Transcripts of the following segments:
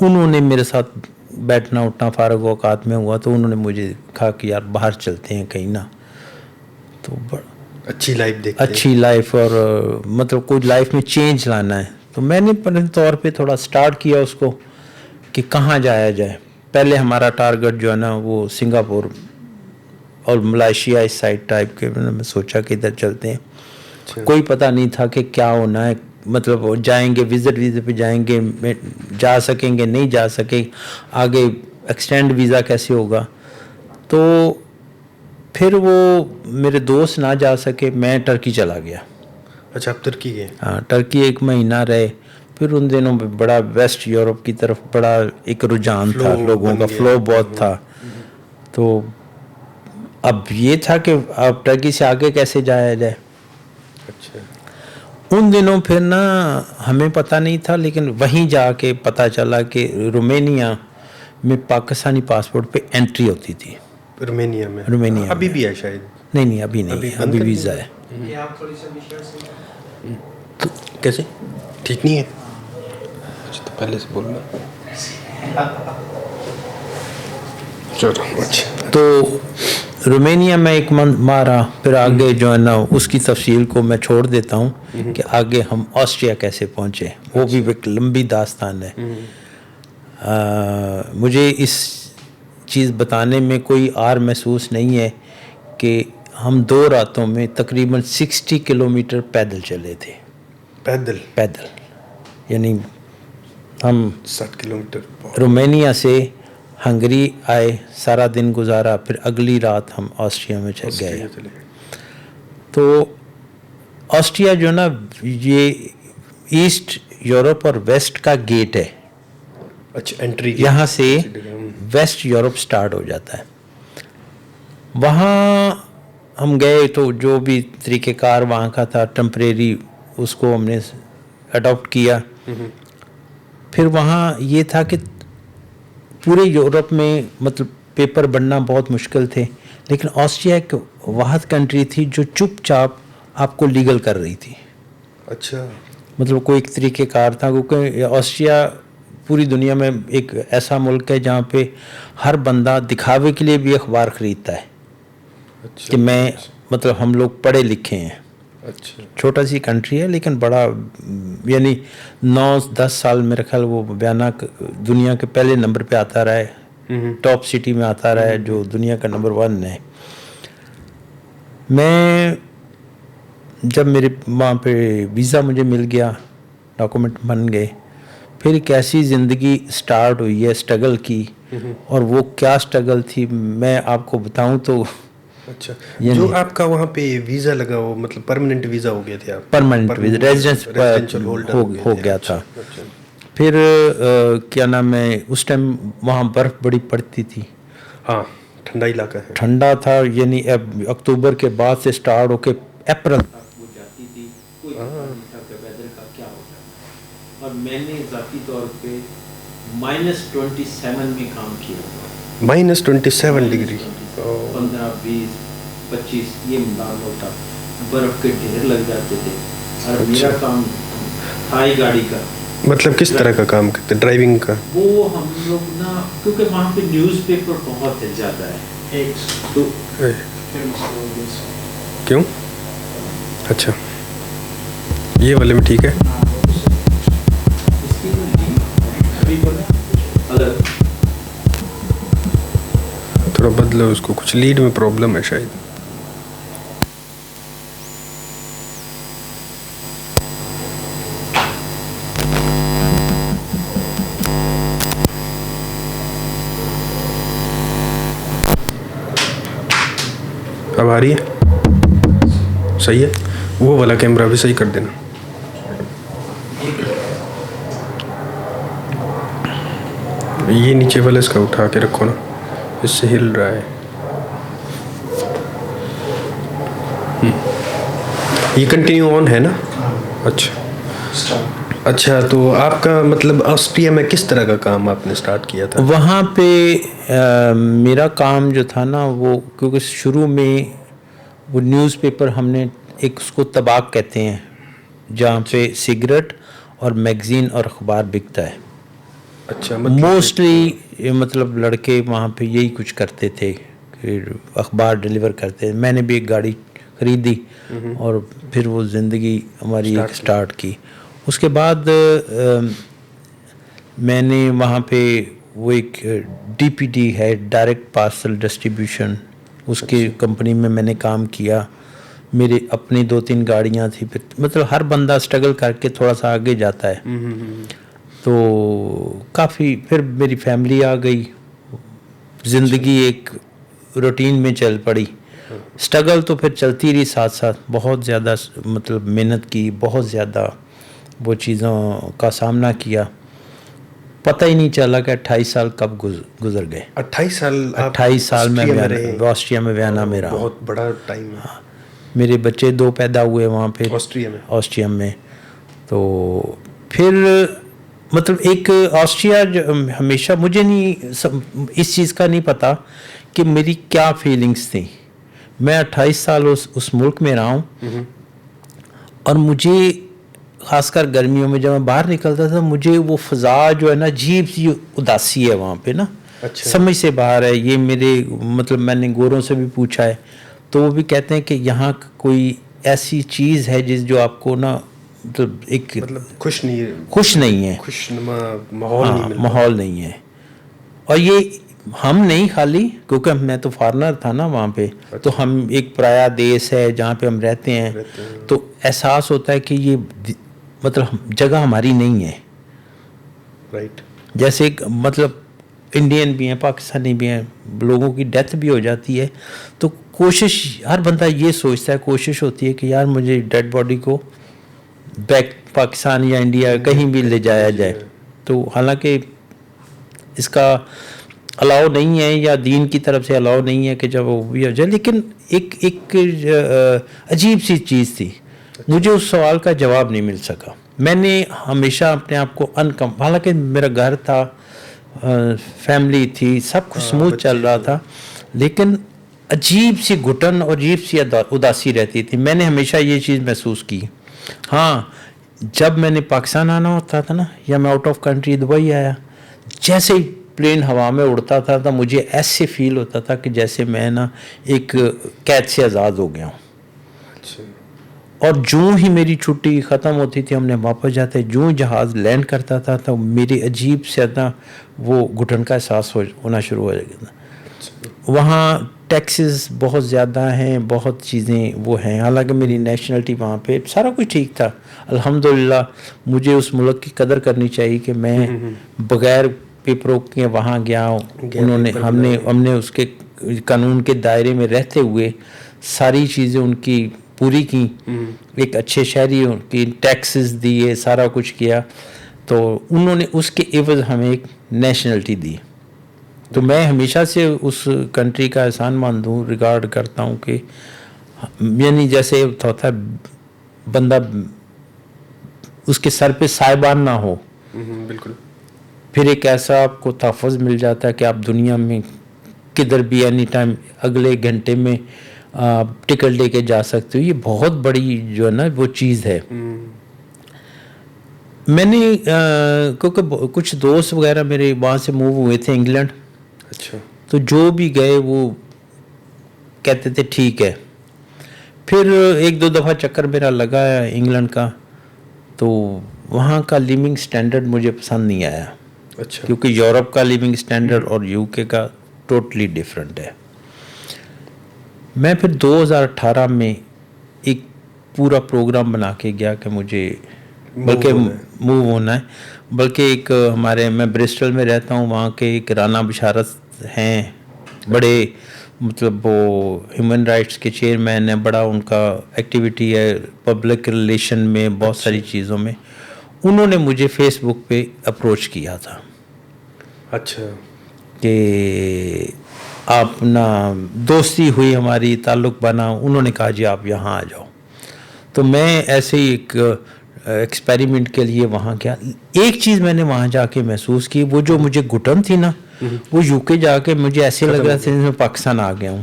انہوں نے میرے ساتھ بیٹھنا اٹھنا فارغ اوقات میں ہوا تو انہوں نے مجھے کہا کہ یار باہر چلتے ہیں کہیں نا. تو اچھی لائف دیکھتے ہیں. اچھی لائف اور مطلب کوئی لائف میں چینج لانا ہے. تو میں نے اپنے طور پہ تھوڑا سٹارٹ کیا اس کو کہ کہاں جایا جائے. پہلے ہمارا ٹارگٹ جو ہے نا وہ سنگاپور اور ملائیشیا اس سائڈ ٹائپ کے. میں سوچا کہ ادھر چلتے ہیں. کوئی پتہ نہیں تھا کہ کیا ہونا ہے, مطلب جائیں گے وزٹ ویزے پہ جائیں گے, جا سکیں گے نہیں جا سکیں, آگے ایکسٹینڈ ویزا کیسے ہوگا. تو پھر وہ میرے دوست نہ جا سکے, میں ٹرکی چلا گیا. اچھا آپ ترکی گئے؟ ہاں ٹرکی 1 مہینہ رہے. پھر ان دنوں میں بڑا ویسٹ یورپ کی طرف بڑا ایک رجحان تھا, لوگوں کا فلو بہت تھا. تو اب یہ تھا کہ اب ٹرکی سے آگے کیسے جایا جائے. اچھا. ان دنوں پھر نا ہمیں پتہ نہیں تھا, لیکن وہیں جا کے پتہ چلا کہ رومینیا میں پاکستانی پاسپورٹ پہ انٹری ہوتی تھی. رومینیا میں ابھی بھی ہے شاید؟ نہیں ابھی نہیں, ابھی ویزا ہے. کیسے ٹھیک نہیں ہے؟ اچھا تو پہلے سے بولنا. چلو اچھا. تو رومینیا میں 1 منتھ مارا. پھر آگے جو ہے نا اس کی تفصیل کو میں چھوڑ دیتا ہوں کہ آگے ہم آسٹریا کیسے پہنچے, وہ بھی ایک لمبی داستان ہے. مجھے اس چیز بتانے میں کوئی آر محسوس نہیں ہے کہ ہم 2 راتوں میں تقریباً 60 کلومیٹر پیدل چلے تھے. پیدل یعنی ہم 60 کلومیٹر رومینیا سے ہنگری آئے, سارا دن گزارا, پھر اگلی رات ہم آسٹریا میں گئے. تو آسٹریا جو نا یہ ایسٹ یورپ اور ویسٹ کا گیٹ ہے. اچھا انٹری یہاں سے ویسٹ یورپ سٹارٹ ہو جاتا ہے. وہاں ہم گئے تو جو بھی طریقہ کار وہاں کا تھا ٹیمپریری اس کو ہم نے اڈاپٹ کیا. پھر وہاں یہ تھا کہ پورے یورپ میں مطلب پیپر بننا بہت مشکل تھے, لیکن آسٹریا ایک واحد کنٹری تھی جو چپ چاپ آپ کو لیگل کر رہی تھی. اچھا مطلب کوئی ایک طریقہ کار تھا, کیونکہ آسٹریا پوری دنیا میں ایک ایسا ملک ہے جہاں پہ ہر بندہ دکھاوے کے لیے بھی اخبار خریدتا ہے کہ میں مطلب ہم لوگ پڑھے لکھے ہیں. اچھا چھوٹا سی کنٹری ہے لیکن بڑا, یعنی 9-10 سال میرا خیال وہ بیانہ دنیا کے پہلے نمبر پہ آتا رہا ہے, ٹاپ سٹی میں آتا رہا ہے جو دنیا کا نمبر 1 ہے. میں جب میرے وہاں پہ ویزا مجھے مل گیا, ڈاکومنٹ بن گئے, پھر ایک ایسی زندگی سٹارٹ ہوئی ہے اسٹرگل کی. اور وہ کیا اسٹرگل تھی میں آپ کو بتاؤں تو. اچھا جو آپ کا وہاں پہ ویزا لگا وہ مطلب پرماننٹ ویزا ہو گیا تھا؟ پرماننٹ ویزا ریزیڈنس ہو گیا تھا. پھر کیا نام ہے اس ٹائم وہاں برف بڑی پڑتی تھی. ہاں ٹھنڈا علاقہ ہے, ٹھنڈا تھا, یعنی اکتوبر کے بعد سے سٹارٹ ہو کے اپریل تک وہ جاتی تھی. کوئی پتہ نہیں تھا کہ ویدر کا کیا ہوگا. اور میں نے ذاتی طور پہ -27 میں کام کیا. -27 ڈگری 15-20-25 یہ مدار ہوتا, برف کے ڈھیر لگ جاتے تھے. اور میرا کام تھا ہی گاڑی کا. مطلب کس طرح کا کام کرتے؟ ڈرائیونگ کا؟ وہ ہم لوگ نا کیونکہ وہاں پہ نیوز پیپر بہت زیادہ ہے. کیوں؟ اچھا یہ والے میں ٹھیک ہے. تھوڑا بدلو اس کو, کچھ لیڈ میں پرابلم ہے شاید. اب آ رہی ہے؟ صحیح ہے. وہ والا کیمرہ بھی صحیح کر دینا. یہ نیچے والا اس کا اٹھا کے رکھو نا, اس سے ہل رہا ہے. یہ کنٹینیو آن ہے نا؟ اچھا تو آپ کا مطلب آسٹریا میں کس طرح کا کام آپ نے سٹارٹ کیا تھا؟ وہاں پہ میرا کام جو تھا نا وہ کیونکہ شروع میں وہ نیوز پیپر ہم نے ایک اس کو طباق کہتے ہیں جہاں پہ سگریٹ اور میگزین اور اخبار بکتا ہے. اچھا موسٹلی مطلب لڑکے وہاں پہ یہی کچھ کرتے تھے کہ اخبار ڈلیور کرتے. میں نے بھی ایک گاڑی خریدی اور پھر وہ زندگی ہماری ایک سٹارٹ کی. اس کے بعد میں نے وہاں پہ وہ ایک DPD ہے, ڈائریکٹ پارسل ڈسٹریبیوشن, اس کی کمپنی میں نے کام کیا. میرے اپنی 2-3 گاڑیاں تھیں. مطلب ہر بندہ اسٹرگل کر کے تھوڑا سا آگے جاتا ہے. تو کافی پھر میری فیملی آ گئی, زندگی ایک روٹین میں چل پڑی. اسٹرگل تو پھر چلتی رہی ساتھ ساتھ, بہت زیادہ مطلب محنت کی, بہت زیادہ وہ چیزوں کا سامنا کیا. پتہ ہی نہیں چلا کہ 28 سال کب گزر گئے. 28 سال میں آسٹریا میں ویانا میں رہا. بہت بڑا ٹائم ہے. میرے بچے 2 پیدا ہوئے وہاں پہ آسٹریا میں. تو پھر مطلب ایک آسٹریا ہمیشہ مجھے نہیں اس چیز کا نہیں پتا کہ میری کیا فیلنگس تھیں. میں 28 سال اس ملک میں رہا ہوں, اور مجھے خاص کر گرمیوں میں جب میں باہر نکلتا تھا, مجھے وہ فضا جو ہے نا عجیب سی اداسی ہے وہاں پہ نا, سمجھ سے باہر ہے. یہ میرے مطلب میں نے گوروں سے بھی پوچھا ہے تو وہ بھی کہتے ہیں کہ یہاں کوئی ایسی چیز ہے جو آپ کو نا مطلب ایک خوش نہیں ہے, خوشنما ماحول نہیں ہے. اور یہ ہم نہیں خالی, کیونکہ میں تو فارنر تھا نا وہاں پہ, تو ہم ایک پرایا دیس ہے جہاں پہ ہم رہتے ہیں, تو احساس ہوتا ہے کہ یہ مطلب جگہ ہماری نہیں ہے. رائٹ. جیسے مطلب انڈین بھی ہیں, پاکستانی بھی ہیں, لوگوں کی ڈیتھ بھی ہو جاتی ہے, تو کوشش ہر بندہ یہ سوچتا ہے, کوشش ہوتی ہے کہ یار مجھے ڈیڈ باڈی کو بیک پاکستان یا انڈیا کہیں بھی لے جایا جائے. تو حالانکہ اس کا الاؤ نہیں ہے, یا دین کی طرف سے الاؤ نہیں ہے کہ جب وہ بھی ہو جائے, لیکن ایک عجیب سی چیز تھی. مجھے اس سوال کا جواب نہیں مل سکا. میں نے ہمیشہ اپنے آپ کو حالانکہ میرا گھر تھا, فیملی تھی, سب کچھ اسموتھ چل رہا تھا, لیکن عجیب سی گھٹن اور عجیب سی اداسی رہتی تھی. میں نے ہمیشہ یہ چیز محسوس کی. ہاں, جب میں نے پاکستان آنا ہوتا تھا نا, یا میں آؤٹ آف کنٹری دبئی آیا, جیسے ہی پلین ہوا میں اڑتا تھا تو مجھے ایسے فیل ہوتا تھا کہ جیسے میں نا ایک قید سے آزاد ہو گیا ہوں. اور جو ہی میری چھٹی ختم ہوتی تھی, ہم نے واپس جاتے, جو جہاز لینڈ کرتا تھا تو میری عجیب سے نا وہ گھٹن کا احساس ہونا شروع ہو جاتا تھا. وہاں ٹیکسز بہت زیادہ ہیں, بہت چیزیں وہ ہیں. حالانکہ میری نیشنلٹی وہاں پہ سارا کچھ ٹھیک تھا الحمدللہ. مجھے اس ملک کی قدر کرنی چاہیے کہ میں بغیر پیپروں کے وہاں گیا ہوں. انہوں نے ہم نے اس کے قانون کے دائرے میں رہتے ہوئے ساری چیزیں ان کی پوری کی, ایک اچھے شہری کی ٹیکسز دیے, سارا کچھ کیا. تو انہوں نے اس کے عوض ہمیں ایک نیشنلٹی دی. تو میں ہمیشہ سے اس کنٹری کا احسان مند ہوں, ریگارڈ کرتا ہوں کہ یعنی جیسے ہوتا ہے بندہ اس کے سر پہ سائبان نہ ہو, بالکل, پھر ایک ایسا آپ کو تحفظ مل جاتا ہے کہ آپ دنیا میں کدھر بھی اینی ٹائم اگلے گھنٹے میں ٹکٹ لے کے جا سکتے ہو. یہ بہت بڑی جو ہے نا وہ چیز ہے. میں نے کیونکہ کچھ دوست وغیرہ میرے وہاں سے موو ہوئے تھے انگلینڈ, اچھا, تو جو بھی گئے وہ کہتے تھے ٹھیک ہے. پھر 1-2 دفعہ چکر میرا لگا ہے انگلینڈ کا, تو وہاں کا لیونگ سٹینڈرڈ مجھے پسند نہیں آیا. اچھا, کیونکہ یورپ کا لیونگ سٹینڈرڈ اور UK کا ٹوٹلی ڈیفرنٹ ہے. میں پھر 2018 میں ایک پورا پروگرام بنا کے گیا کہ مجھے بلکہ موو ہونا ہے. بلکہ ایک ہمارے, میں برسٹل میں رہتا ہوں, وہاں کے ایک رانا بشارت ہیں, بڑے مطلب وہ ہیومن رائٹس کے چیئرمین ہیں, بڑا ان کا ایکٹیویٹی ہے پبلک ریلیشن میں, بہت ساری چیزوں میں. انہوں نے مجھے فیس بک پہ اپروچ کیا تھا. اچھا, کہ آپ نا دوستی ہوئی, ہماری تعلق بنا. انہوں نے کہا جی آپ یہاں آ جاؤ. تو میں ایسے ہی ایک ایکسپیریمنٹ کے لیے وہاں گیا. ایک چیز میں نے وہاں جا کے محسوس کی, وہ جو مجھے گھٹن تھی نا, وہ UK جا کے مجھے ایسے لگ رہا تھا میں پاکستان آ گیا ہوں.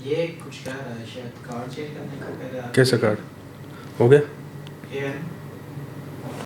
یہ کچھ کہہ رہا ہے شاید کارڈ چیک کرنے کا. کیسا کارڈ ہو گیا؟